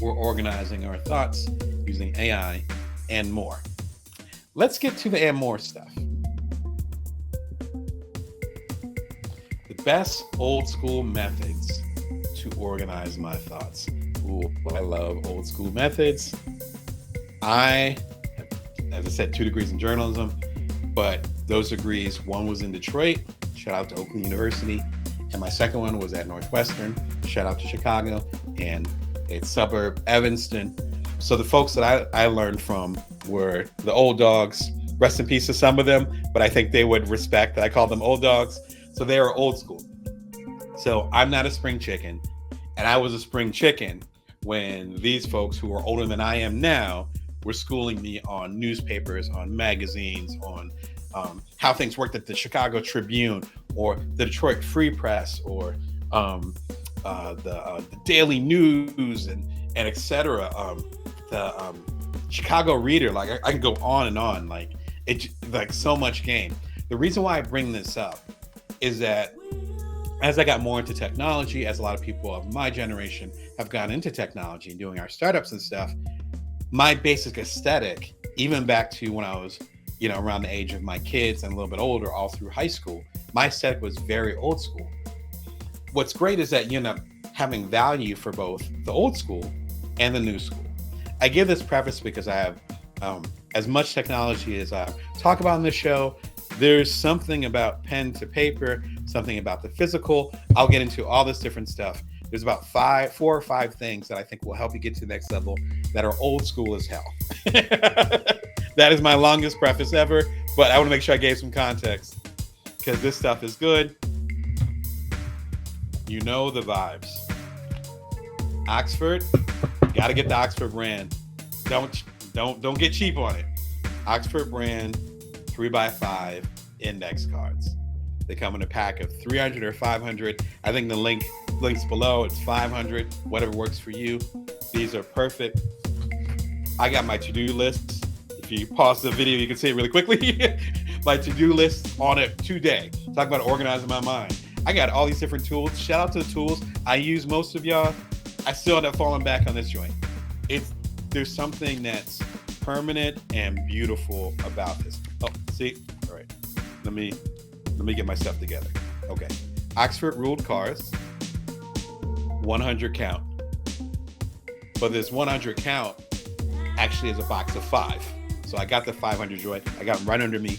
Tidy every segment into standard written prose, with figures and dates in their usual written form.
we're organizing our thoughts using AI and more. Let's get to the and more stuff. The best old school methods to organize my thoughts. Ooh, I love old school methods. I, as I said, 2 degrees in journalism, but those degrees, one was in Detroit, shout out to Oakland University, and my second one was at Northwestern, shout out to Chicago, and a suburb, Evanston. So the folks that I learned from were the old dogs. Rest in peace to some of them, but I think they would respect that I call them old dogs. So they are old school. So I'm not a spring chicken, and I was a spring chicken when these folks who are older than I am now were schooling me on newspapers, on magazines, on how things worked at the Chicago Tribune or the Detroit Free Press or the Daily News and etc. The Chicago Reader. Like I can go on and on. Like it's like so much game. The reason why I bring this up is that as I got more into technology, as a lot of people of my generation have gotten into technology and doing our startups and stuff, my basic aesthetic, even back to when I was, around the age of my kids and a little bit older, all through high school, my aesthetic was very old school. What's great is that you end up having value for both the old school and the new school. I give this preface because I have as much technology as I talk about in this show. There's something about pen to paper, something about the physical. I'll get into all this different stuff. There's about 4 or 5 things that I think will help you get to the next level that are old school as hell. That is my longest preface ever, but I want to make sure I gave some context because this stuff is good. You know the vibes. Oxford, got to get the Oxford brand. Don't get cheap on it. Oxford brand 3x5 index cards. They come in a pack of 300 or 500. I think the links below. It's 500, whatever works for you. These are perfect. I got my to-do list. If you pause the video, you can see it really quickly. My to-do list on it today. Talk about organizing my mind. I got all these different tools. Shout out to the tools I use most of y'all. I still end up falling back on this joint. There's something that's permanent and beautiful about this. Oh, see? All right. Let me get my stuff together. Okay. Oxford ruled cards. 100 count. But this 100 count actually is a box of 5. So I got the 500 joint. I got them right under me,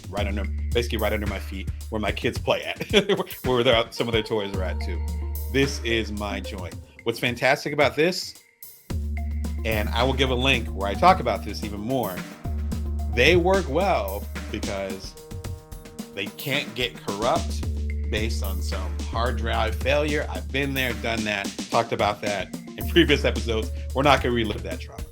basically right under my feet, where my kids play at, where some of their toys are at too. This is my joint. What's fantastic about this, and I will give a link where I talk about this even more, they work well because they can't get corrupt based on some hard drive failure. I've been there, done that, talked about that in previous episodes. We're not going to relive that trauma.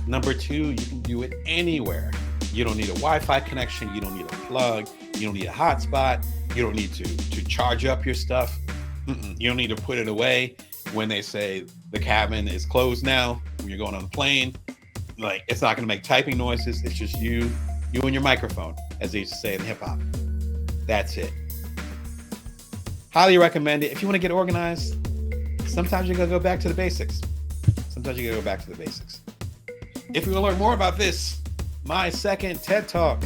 Number 2, you can do it anywhere. You don't need a Wi-Fi connection. You don't need a plug. You don't need a hotspot. You don't need to charge up your stuff. You don't need to put it away when they say the cabin is closed now, when you're going on the plane. Like, it's not going to make typing noises. It's just you and your microphone, as they used to say in hip hop. That's it. Highly recommend it. If you want to get organized, sometimes you're going to go back to the basics. If you want to learn more about this, my second TED Talk,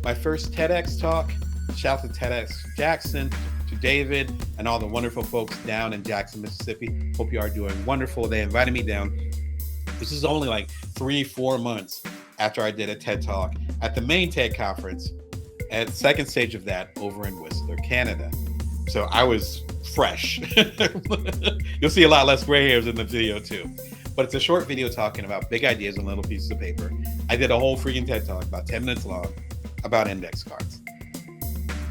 my first TEDx talk, shout out to TEDx Jackson, to David, and all the wonderful folks down in Jackson, Mississippi. Hope you are doing wonderful. They invited me down. This is only like 3-4 months after I did a TED Talk at the main TED conference at the second stage of that over in Whistler, Canada. So I was fresh. You'll see a lot less gray hairs in the video too. But it's a short video talking about big ideas on little pieces of paper. I did a whole freaking TED Talk, about 10 minutes long, about index cards.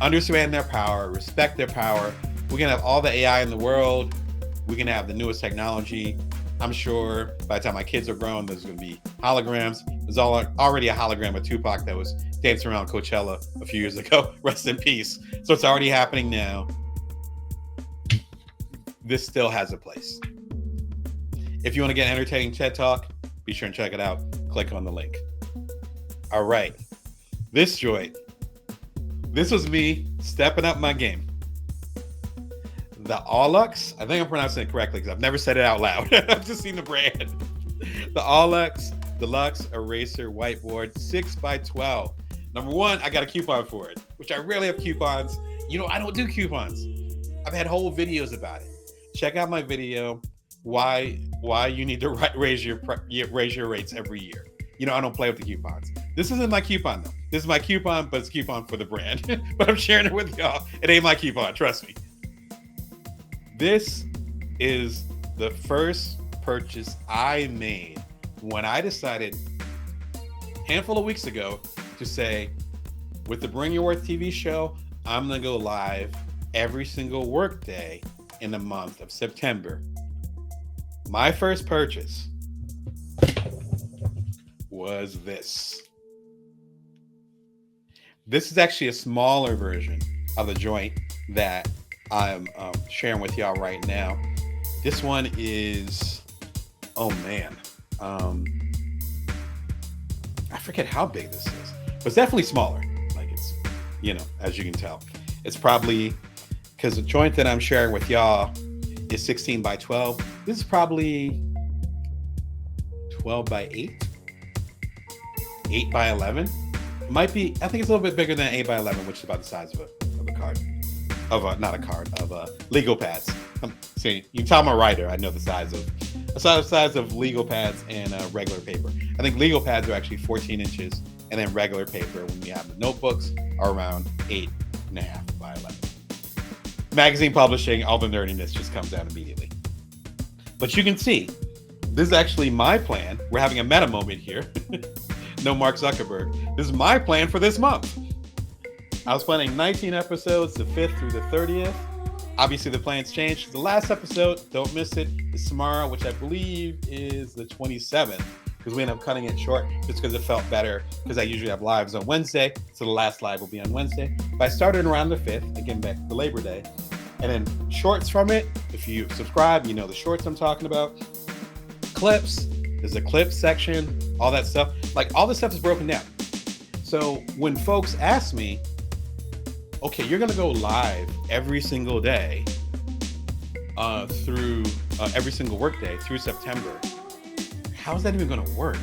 Understand their power, respect their power. We can have all the AI in the world. We can have the newest technology. I'm sure by the time my kids are grown, there's going to be holograms. There's already a hologram of Tupac that was dancing around Coachella a few years ago. Rest in peace. So it's already happening now. This still has a place. If you want to get an entertaining TED Talk, be sure and check it out. Click on the link. All right. This joint. This was me stepping up my game. the Allux. I think I'm pronouncing it correctly because I've never said it out loud. I've just seen the brand. The Allux Deluxe Eraser Whiteboard 6x12. Number one, I got a coupon for it, which I rarely have coupons. I don't do coupons. I've had whole videos about it. Check out my video, why you need to raise your rates every year. I don't play with the coupons. This isn't my coupon though. This is my coupon, but it's a coupon for the brand. But I'm sharing it with y'all. It ain't my coupon, trust me. This is the first purchase I made when I decided a handful of weeks ago to say, with the Bring Your Worth TV show, I'm going to go live every single workday in the month of September. My first purchase was this. This is actually a smaller version of the joint that I'm sharing with y'all right now. This one is, oh man, I forget how big this is, but it's definitely smaller. Like it's, as you can tell, it's probably, because the joint that I'm sharing with y'all is 16x12. This is probably 12x8, 8x11. Might be, I think it's a little bit bigger than 8x11, which is about the size of a card. Of legal pads. See, you can tell I'm a writer. I know the size of legal pads and regular paper. I think legal pads are actually 14 inches, and then regular paper, when you have the notebooks, are around 8.5 by 11. Magazine publishing, all the nerdiness just comes out immediately. But you can see, this is actually my plan. We're having a meta moment here. No Mark Zuckerberg. This is my plan for this month. I was planning 19 episodes, the 5th through the 30th. Obviously, the plans changed. The last episode, don't miss it, is tomorrow, which I believe is the 27th, because we ended up cutting it short just because it felt better, because I usually have lives on Wednesday, so the last live will be on Wednesday. But I started around the 5th, again, back to Labor Day, and then shorts from it. If you subscribe, you know the shorts I'm talking about. Clips, there's a clip section, all that stuff. Like, all this stuff is broken down. So when folks ask me, okay, you're going to go live every single day through every single workday through September, how's that even going to work?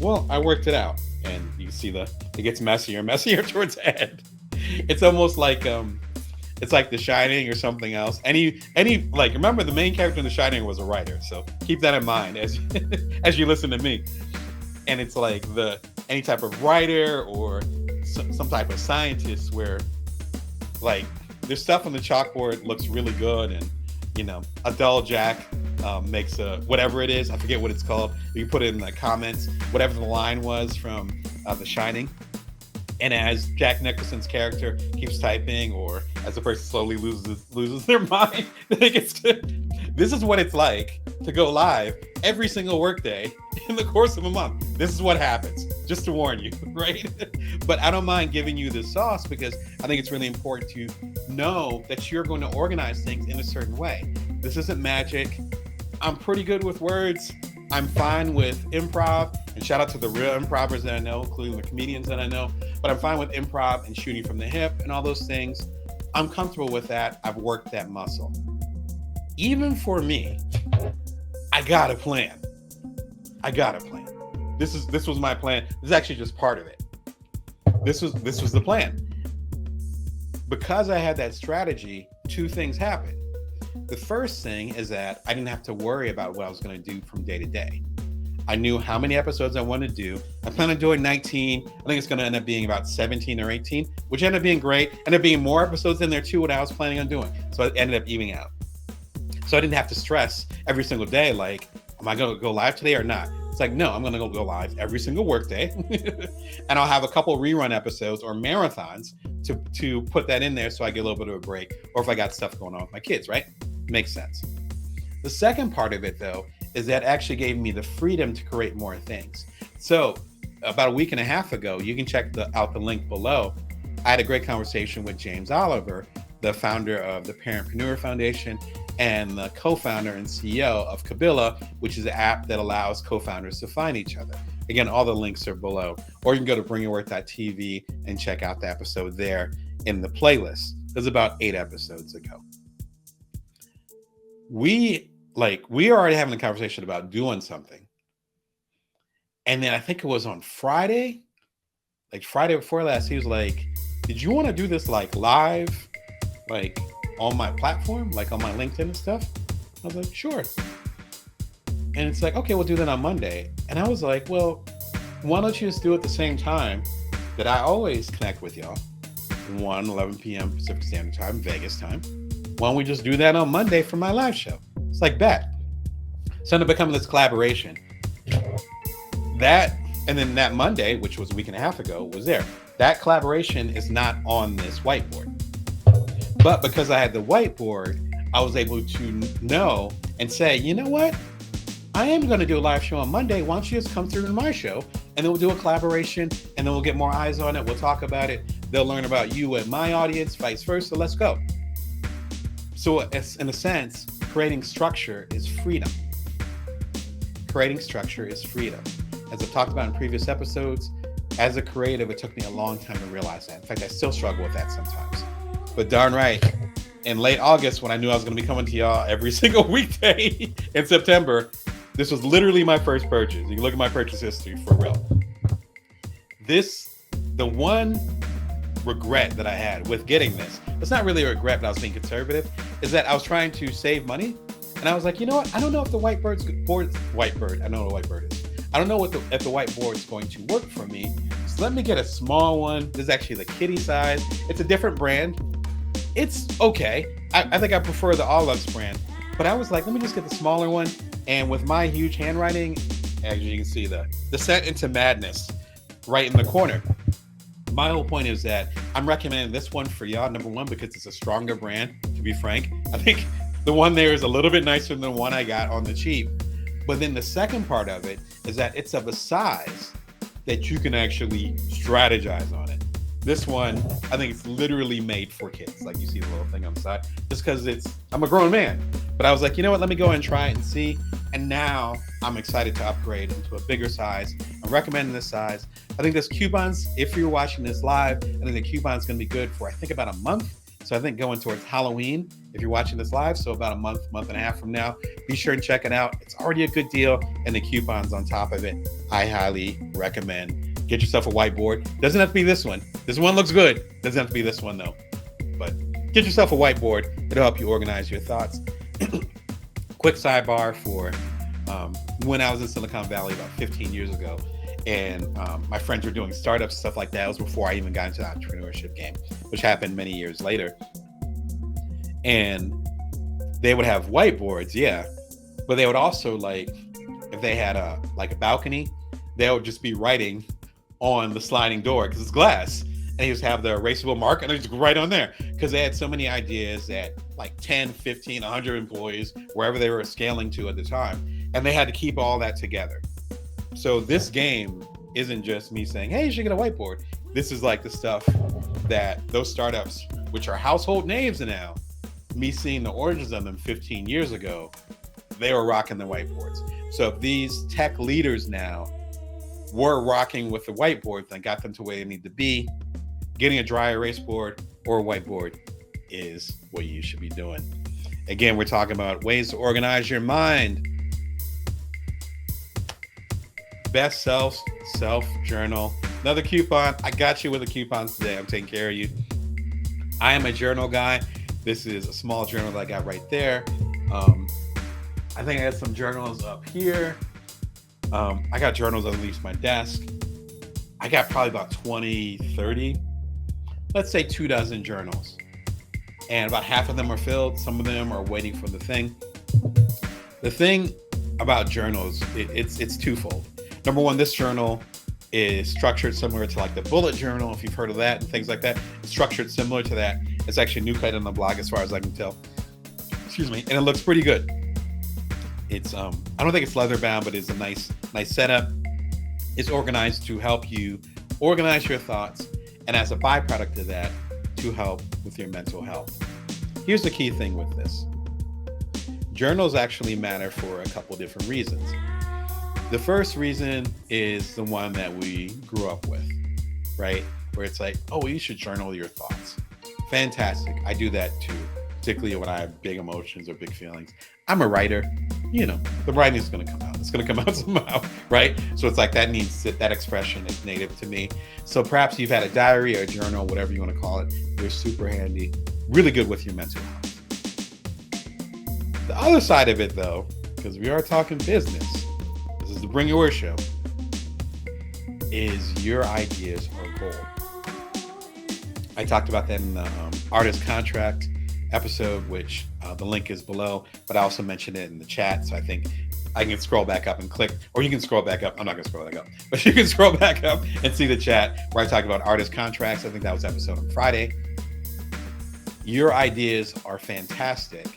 Well, I worked it out, and you can see it gets messier and messier towards the end. It's almost like it's like The Shining or something else. Like, remember, the main character in The Shining was a writer, so keep that in mind as as you listen to me. And it's like any type of writer or some type of scientist where, like, their stuff on the chalkboard looks really good, and a dull Jack makes whatever it is, I forget what it's called. You put it in the comments, whatever the line was from The Shining. And as Jack Nicholson's character keeps typing, or as the person slowly loses their mind, this is what it's like to go live every single workday in the course of a month. This is what happens, just to warn you, right? But I don't mind giving you the sauce, because I think it's really important to know that you're going to organize things in a certain way. This isn't magic. I'm pretty good with words. I'm fine with improv, and shout out to the real improvers that I know, including the comedians that I know, but I'm fine with improv and shooting from the hip and all those things. I'm comfortable with that. I've worked that muscle. Even for me, I got a plan. This was my plan. This is actually just part of it. This was the plan. Because I had that strategy, two things happened. The first thing is that I didn't have to worry about what I was going to do from day to day. I knew how many episodes I wanted to do. I plan on doing 19. I think it's going to end up being about 17 or 18, which ended up being great. Ended up being more episodes in there too, what I was planning on doing. So it ended up evening out. So I didn't have to stress every single day, like, am I going to go live today or not? It's like, no, I'm going to go live every single workday. And I'll have a couple rerun episodes or marathons to put that in there so I get a little bit of a break, or if I got stuff going on with my kids, right? Makes sense. The second part of it, though, is that actually gave me the freedom to create more things. So about a week and a half ago, you can check out the link below. I had a great conversation with James Oliver, the founder of the Parentpreneur Foundation and the co-founder and CEO of Kabila, which is an app that allows co-founders to find each other. Again, all the links are below, or you can go to bringyourworth.tv and check out the episode there in the playlist. It was about 8 episodes ago. we are already having a conversation about doing something. And then I think it was on Friday, like Friday before last, he was like, did you want to do this like live, like on my platform, like on my LinkedIn and stuff? I was like, sure. And it's like, okay, we'll do that on Monday. And I was like, well, why don't you just do it at the same time that I always connect with y'all? 11 p.m. Pacific Standard Time, Vegas time. Why don't we just do that on Monday for my live show? It's like bet. So ended up becoming this collaboration. That, and then that Monday, which was a week and a half ago, was there. That collaboration is not on this whiteboard. But because I had the whiteboard, I was able to know and say, you know what? I am going to do a live show on Monday. Why don't you just come through to my show and then we'll do a collaboration and then we'll get more eyes on it. We'll talk about it. They'll learn about you and my audience, vice versa. Let's go. So in a sense, creating structure is freedom. Creating structure is freedom. As I've talked about in previous episodes, as a creative, it took me a long time to realize that. In fact, I still struggle with that sometimes. But darn right, in late August, when I knew I was going to be coming to y'all every single weekday in September, this was literally my first purchase. You can look at my purchase history for real. The one regret that I had with getting this, it's not really a regret, but I was being conservative, is that I was trying to save money. And I was like, you know what? I don't know if the whiteboard, I know what a whiteboard is. I don't know if the whiteboard is going to work for me. So let me get a small one. This is actually the kitty size. It's a different brand. It's okay. I think I prefer the Olive's brand. But I was like, let me just get the smaller one. And with my huge handwriting, as you can see, the Descent into Madness right in the corner. My whole point is that I'm recommending this one for y'all, number one, because it's a stronger brand, to be frank. I think the one there is a little bit nicer than the one I got on the cheap. But then the second part of it is that it's of a size that you can actually strategize on it. This one, I think it's literally made for kids. Like you see the little thing on the side, just because I'm a grown man. But I was like, you know what, let me go and try it and see. And now I'm excited to upgrade into a bigger size. I'm recommending this size. I think this coupons, if you're watching this live, I think the coupon's gonna be good for, I think, about a month. So I think going towards Halloween, if you're watching this live, so about a month and a half from now, be sure and check it out. It's already a good deal, and the coupons on top of it, I highly recommend. Get yourself a whiteboard. Doesn't have to be this one. This one looks good. Doesn't have to be this one though. But get yourself a whiteboard. It'll help you organize your thoughts. Quick sidebar for when I was in Silicon Valley about 15 years ago, and my friends were doing startups, stuff like that. It was before I even got into the entrepreneurship game, which happened many years later. And they would have whiteboards, yeah, but they would also, like, if they had a balcony, they would just be writing on the sliding door because it's glass, and they just have the erasable mark and they just write on there because they had so many ideas at like 10, 15, 100 employees, wherever they were scaling to at the time, and they had to keep all that together. So this game isn't just me saying, hey, you should get a whiteboard. This is like the stuff that those startups, which are household names now, me seeing the origins of them 15 years ago, they were rocking the whiteboards. So if these tech leaders now were rocking with the whiteboard that got them to where they need to be, getting a dry erase board or a whiteboard is what you should be doing. Again, we're talking about ways to organize your mind. Best self journal. Another coupon. I got you with the coupons today. I'm taking care of you. I am a journal guy. This is a small journal that I got right there. I think I got some journals up here. I got journals underneath my desk. I got probably about 20, 30, let's say 24 journals. And about half of them are filled. Some of them are waiting for the thing. The thing about journals, it's twofold. Number one, this journal is structured similar to like the bullet journal, if you've heard of that and things like that. It's structured similar to that. It's actually a new cut on the blog as far as I can tell. Excuse me. And it looks pretty good. It's I don't think it's leather bound, but it's a nice setup. It's organized to help you organize your thoughts, and as a byproduct of that, to help with your mental health. Here's the key thing with this. Journals actually matter for a couple different reasons. The first reason is the one that we grew up with, right? Where it's like, oh, you should journal your thoughts. Fantastic. I do that too. particularly when I have big emotions or big feelings. I'm a writer, the writing is going to come out. It's going to come out somehow, right? So it's like that expression is native to me. So perhaps you've had a diary or a journal, whatever you want to call it. They're super handy, really good with your mental health. The other side of it, though, because we are talking business, this is the Bring Your Word show, is your ideas are gold. I talked about that in the artist contract episode, which the link is below, but I also mentioned it in the chat. So I think I can scroll back up and click, or you can scroll back up. I'm not going to scroll back up, but you can scroll back up and see the chat where I talked about artist contracts. I think that was episode on Friday. Your ideas are fantastic,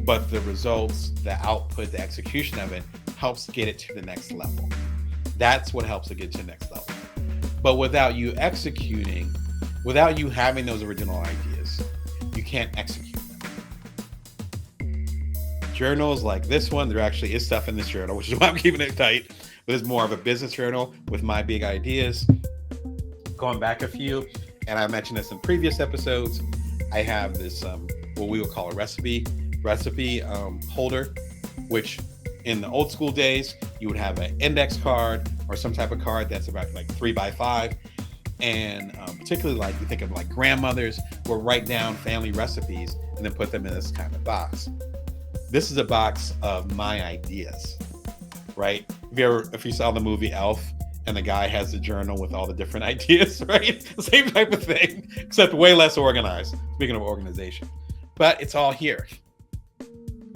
but the results, the output, the execution of it helps get it to the next level. That's what helps it get to the next level. But without you executing, without you having those original ideas, you can't execute them. Journals like this one, there actually is stuff in this journal, which is why I'm keeping it tight. But it's more of a business journal with my big ideas. Going back a few, and I mentioned this in previous episodes, I have this what we would call a recipe holder, which in the old school days, you would have an index card or some type of card that's about like 3x5. And particularly like you think of like grandmothers will write down family recipes and then put them in this kind of box. This is a box of my ideas, right? If you saw the movie Elf and the guy has the journal with all the different ideas, right? Same type of thing, except way less organized. Speaking of organization, but it's all here.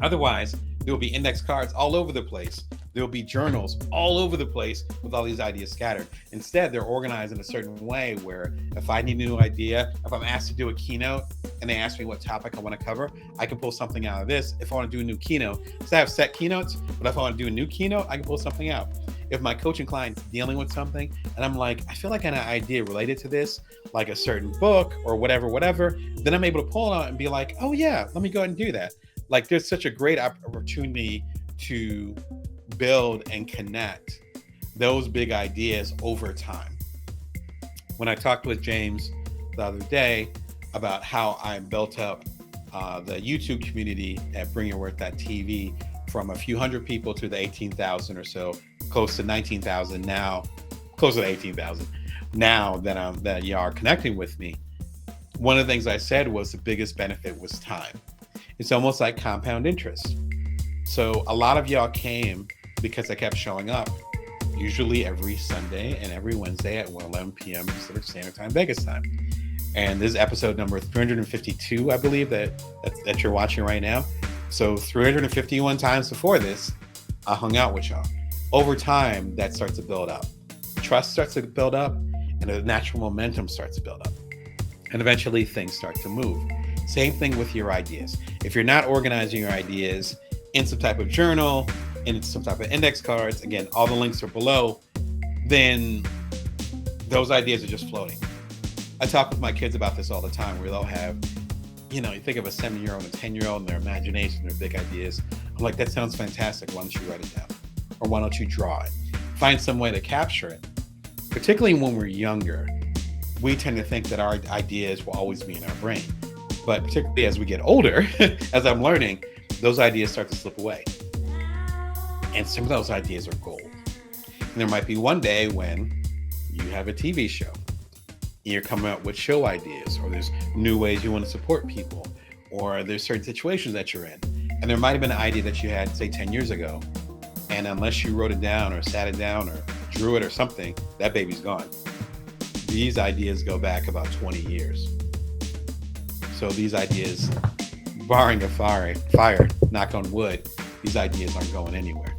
Otherwise, there will be index cards all over the place. There will be journals all over the place with all these ideas scattered. Instead, they're organized in a certain way where if I need a new idea, if I'm asked to do a keynote and they ask me what topic I want to cover, I can pull something out of this. If I want to do a new keynote, because I have set keynotes, but if I want to do a new keynote, I can pull something out. If my coaching client's dealing with something and I'm like, I feel like an idea related to this, like a certain book or whatever, then I'm able to pull it out and be like, oh yeah, let me go ahead and do that. Like there's such a great opportunity to build and connect those big ideas over time. When I talked with James the other day about how I built up the YouTube community at bringyourworth.tv from a few hundred people to the 18,000 or so, close to 19,000 now, close to 18,000 now that you are connecting with me. One of the things I said was the biggest benefit was time. It's almost like compound interest. So a lot of y'all came because I kept showing up, usually every Sunday and every Wednesday at 11 p.m. Pacific Standard Time, Vegas time. And this is episode number 352, I believe, that you're watching right now. So 351 times before this, I hung out with y'all. Over time, that starts to build up. Trust starts to build up, and the natural momentum starts to build up. And eventually, things start to move. Same thing with your ideas. If you're not organizing your ideas in some type of journal, in some type of index cards, again, all the links are below, then those ideas are just floating. I talk with my kids about this all the time, where they'll have, you think of a 7-year-old and a 10-year-old and their imagination, their big ideas. I'm like, that sounds fantastic. Why don't you write it down? Or why don't you draw it? Find some way to capture it. Particularly when we're younger, we tend to think that our ideas will always be in our brain. But particularly as we get older, as I'm learning, those ideas start to slip away. And some of those ideas are gold. And there might be one day when you have a TV show, you're coming up with show ideas, or there's new ways you want to support people, or there's certain situations that you're in. And there might have been an idea that you had, say, 10 years ago. And unless you wrote it down or sat it down or drew it or something, that baby's gone. These ideas go back about 20 years. So these ideas, barring a fire, knock on wood, these ideas aren't going anywhere.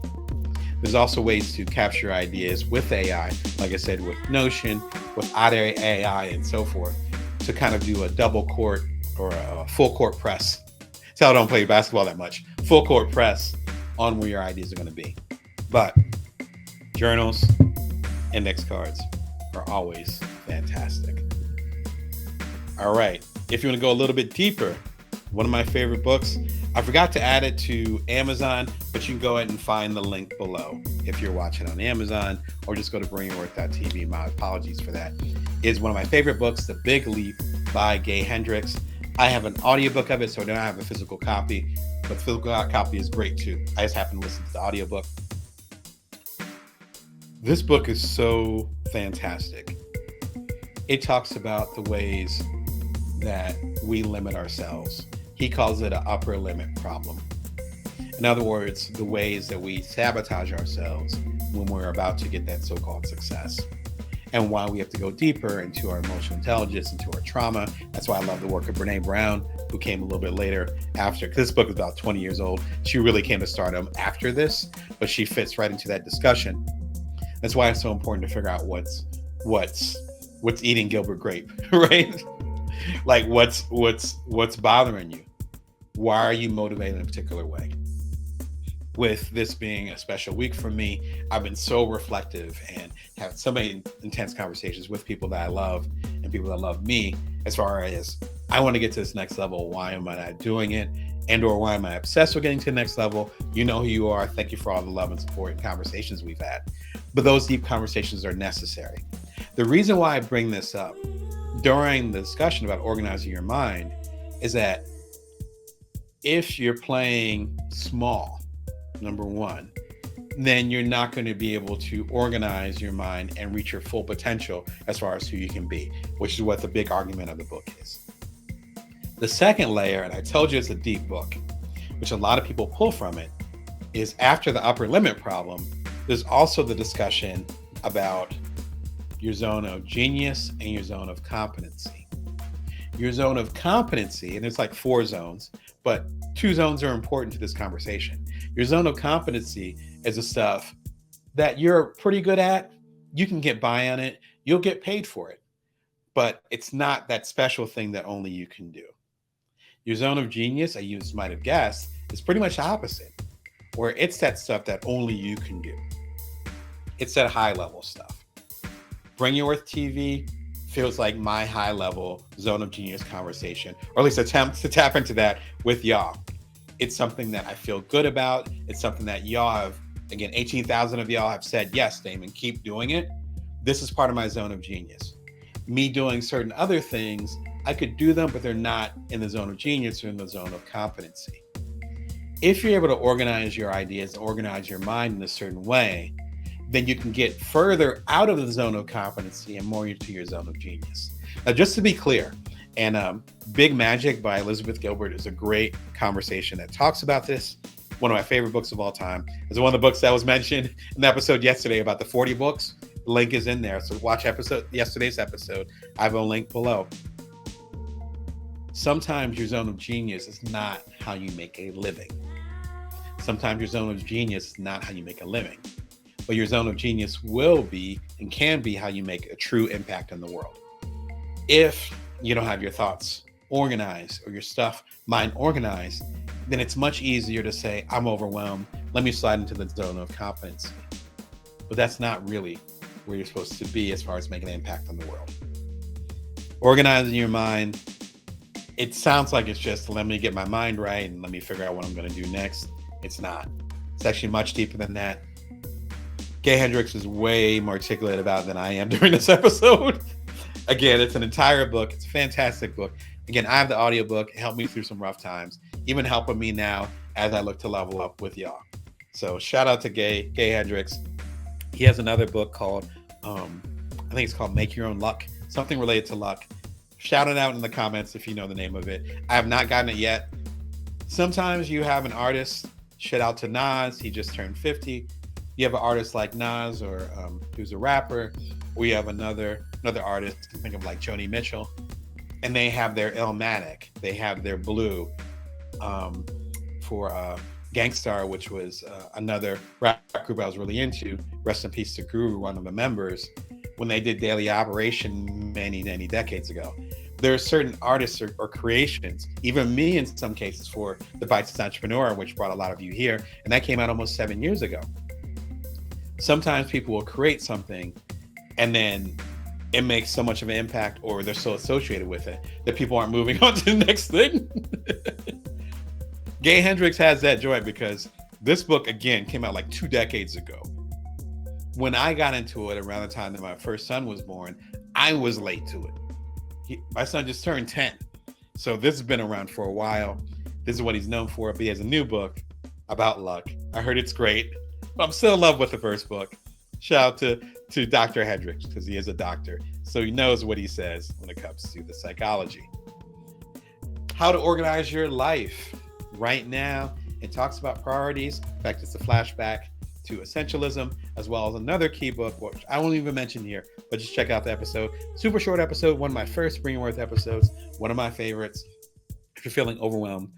There's also ways to capture ideas with AI, like I said, with Notion, with Otter AI, and so forth, to kind of do a double court or a full court press. Tell I don't play basketball that much. Full court press on where your ideas are going to be. But journals, index cards are always fantastic. All right. If you want to go a little bit deeper, one of my favorite books, I forgot to add it to Amazon, but you can go ahead and find the link below if you're watching on Amazon, or just go to bringyourworth.tv. My apologies for that. Is one of my favorite books, The Big Leap by Gay Hendricks. I have an audiobook of it, so I don't have a physical copy, but the physical copy is great too. I just happen to listen to the audiobook. This book is so fantastic. It talks about the ways that we limit ourselves. He calls it an upper limit problem. In other words, the ways that we sabotage ourselves when we're about to get that so-called success. And why we have to go deeper into our emotional intelligence, into our trauma. That's why I love the work of Brene Brown, who came a little bit later after, because this book is about 20 years old. She really came to stardom after this, but she fits right into that discussion. That's why it's so important to figure out what's eating Gilbert Grape, right? Like what's bothering you? Why are you motivated in a particular way? With this being a special week for me, I've been so reflective and had so many intense conversations with people that I love and people that love me, as far as I want to get to this next level. Why am I not doing it? And or why am I obsessed with getting to the next level? You know who you are. Thank you for all the love and support and conversations we've had. But those deep conversations are necessary. The reason why I bring this up during the discussion about organizing your mind is that if you're playing small, number one, then you're not going to be able to organize your mind and reach your full potential as far as who you can be, which is what the big argument of the book is. The second layer, and I told you it's a deep book, which a lot of people pull from it, is after the upper limit problem, there's also the discussion about your zone of genius and your zone of competency. Your zone of competency, and there's like 4 zones, but 2 zones are important to this conversation. Your zone of competency is the stuff that you're pretty good at. You can get by on it. You'll get paid for it. But it's not that special thing that only you can do. Your zone of genius, as you might have guessed, is pretty much the opposite, where it's that stuff that only you can do. It's that high level stuff. Bring Your Worth TV feels like my high level zone of genius conversation, or at least attempt to tap into that with y'all. It's something that I feel good about. It's something that y'all have, again, 18,000 of y'all have said, yes, Damon, keep doing it. This is part of my zone of genius. Me doing certain other things, I could do them, but they're not in the zone of genius or in the zone of competency. If you're able to organize your ideas, organize your mind in a certain way, then you can get further out of the zone of competency and more into your zone of genius. Now, just to be clear, and Big Magic by Elizabeth Gilbert is a great conversation that talks about this. One of my favorite books of all time. It's one of the books that was mentioned in the episode yesterday about the 40 books. The link is in there. So watch yesterday's episode. I have a link below. Sometimes your zone of genius is not how you make a living. Sometimes your zone of genius is not how you make a living. But your zone of genius will be and can be how you make a true impact in the world. If you don't have your thoughts organized or your mind organized, then it's much easier to say, I'm overwhelmed. Let me slide into the zone of competency. But that's not really where you're supposed to be as far as making an impact on the world. Organizing your mind, it sounds like it's just let me get my mind right and let me figure out what I'm going to do next. It's not. It's actually much deeper than that. Gay Hendricks is way more articulate about it than I am during this episode. Again, it's an entire book. It's a fantastic book. Again, I have the audiobook. It helped me through some rough times, even helping me now as I look to level up with y'all. So shout out to Gay Hendricks. He has another book called, I think it's called Make Your Own Luck, something related to luck. Shout it out in the comments if you know the name of it. I have not gotten it yet. Sometimes you have an artist, shout out to Nas. He just turned 50. You have an artist like Nas or who's a rapper. We have another artist, think of like Joni Mitchell, and they have their Illmatic, they have their Blue for Gangstar, which was another rap group I was really into. Rest in peace to Guru, one of the members, when they did Daily Operation many decades ago. There are certain artists or creations, even me in some cases, for the Bites Entrepreneur, which brought a lot of you here, and that came out almost 7 years ago. Sometimes people will create something and then it makes so much of an impact, or they're so associated with it, that people aren't moving on to the next thing. Gay Hendricks has that joy because this book, again, came out like 2 decades ago. When I got into it around the time that my first son was born, I was late to it. My son just turned 10. So this has been around for a while. This is what he's known for. But he has a new book about luck. I heard it's great, but I'm still in love with the first book. Shout out to Dr. Hendricks, because he is a doctor. So he knows what he says when it comes to the psychology. How to organize your life right now. It talks about priorities. In fact, it's a flashback to essentialism, as well as another key book, which I won't even mention here, but just check out the episode. Super short episode, one of my first Springworth episodes, one of my favorites. If you're feeling overwhelmed,